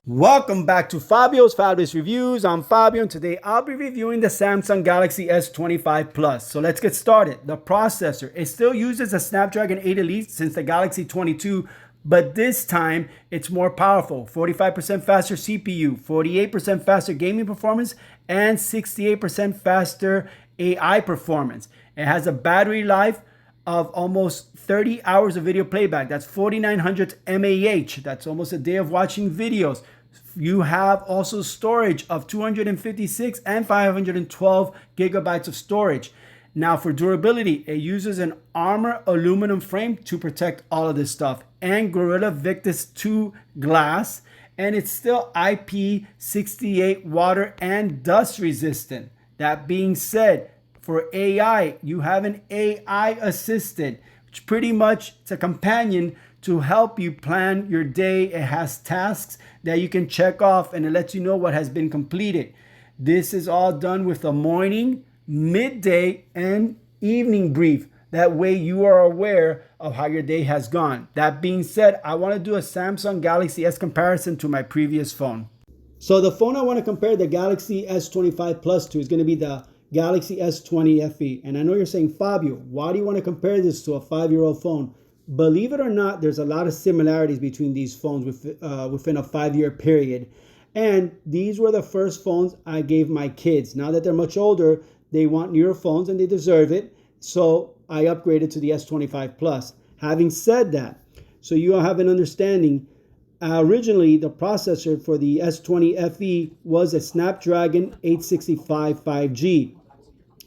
Welcome back to Fabio's Fabulous Reviews. I'm Fabio, and today I'll be reviewing the Samsung Galaxy S25 Plus. So let's get started. The processor, it still uses a Snapdragon 8 Elite since the Galaxy 22, but this time it's more powerful. 45% faster CPU, 48% faster gaming performance, and 68% faster AI performance. It has a battery life of almost 30 hours of video playback. That's 4,900 mAh. That's almost a day of watching videos. You have also storage of 256 and 512 gigabytes of storage. Now for durability, it uses an Armor aluminum frame to protect all of this stuff, and Gorilla Victus 2 glass, and it's still IP68 water and dust resistant. That being said, for AI, you have an AI assistant, which pretty much it's a companion to help you plan your day. It has tasks that you can check off, and it lets you know what has been completed. This is all done with a morning, midday, and evening brief. That way you are aware of how your day has gone. That being said, I want to do a Samsung Galaxy S comparison to my previous phone. So the phone I want to compare the Galaxy S25 Plus to is going to be the Galaxy S20 FE. And I know you're saying, Fabio, why do you want to compare this to a 5-year-old phone? Believe it or not, there's a lot of similarities between these phones within a 5-year period. And these were the first phones I gave my kids. Now that they're much older, they want newer phones and they deserve it. So I upgraded to the S25 Plus. Having said that, so you have an understanding, originally the processor for the S20 FE was a Snapdragon 865 5G.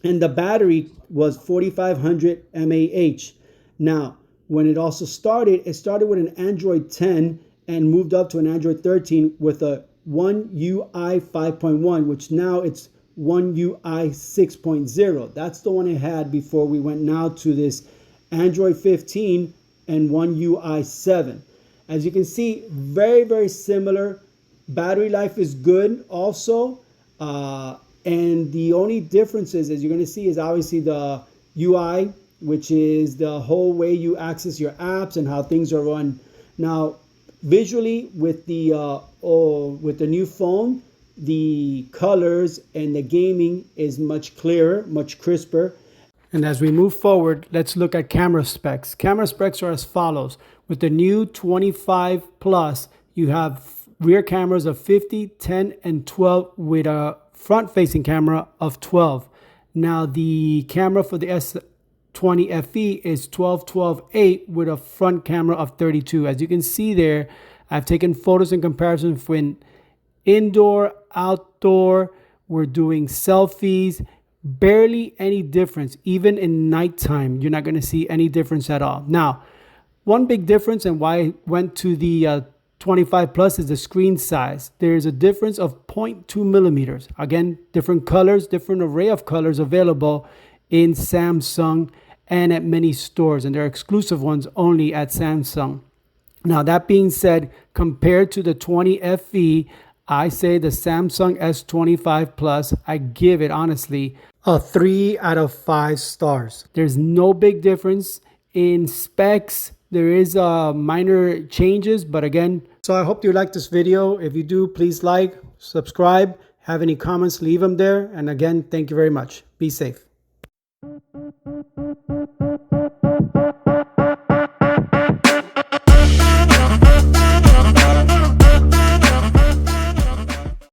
And the battery was 4,500 mAh. Now, when it started with an Android 10 and moved up to an Android 13 with a One UI 5.1, which now it's One UI 6.0. That's the one it had before we went now to this Android 15 and One UI 7. As you can see, very, very similar. Battery life is good also. And the only differences, as you're going to see, is obviously the UI, which is the whole way you access your apps and how things are run. Now, visually, with the new phone, the colors and the gaming is much clearer, much crisper. And as we move forward, let's look at camera specs. Camera specs are as follows. With the new 25 Plus, you have rear cameras of 50, 10, and 12 with a front-facing camera of 12. Now, the camera for the S20 FE is 12, 12, 8 with a front camera of 32. As you can see there, I've taken photos in comparison when indoor, outdoor, we're doing selfies, barely any difference. Even in nighttime, you're not going to see any difference at all. Now, one big difference and why I went to the 25 Plus is the screen size. There's a difference of 0.2 millimeters. Again, different colors, different array of colors available in Samsung and at many stores, and they're exclusive ones only at Samsung. Now, that being said, compared to the 20 FE, I say the Samsung S25 Plus, I give it honestly a 3 out of 5 stars. There's no big difference in specs. There is minor changes, but again, so I hope you like this video. If you do, please like, subscribe, have any comments, leave them there. And again, thank you very much. Be safe.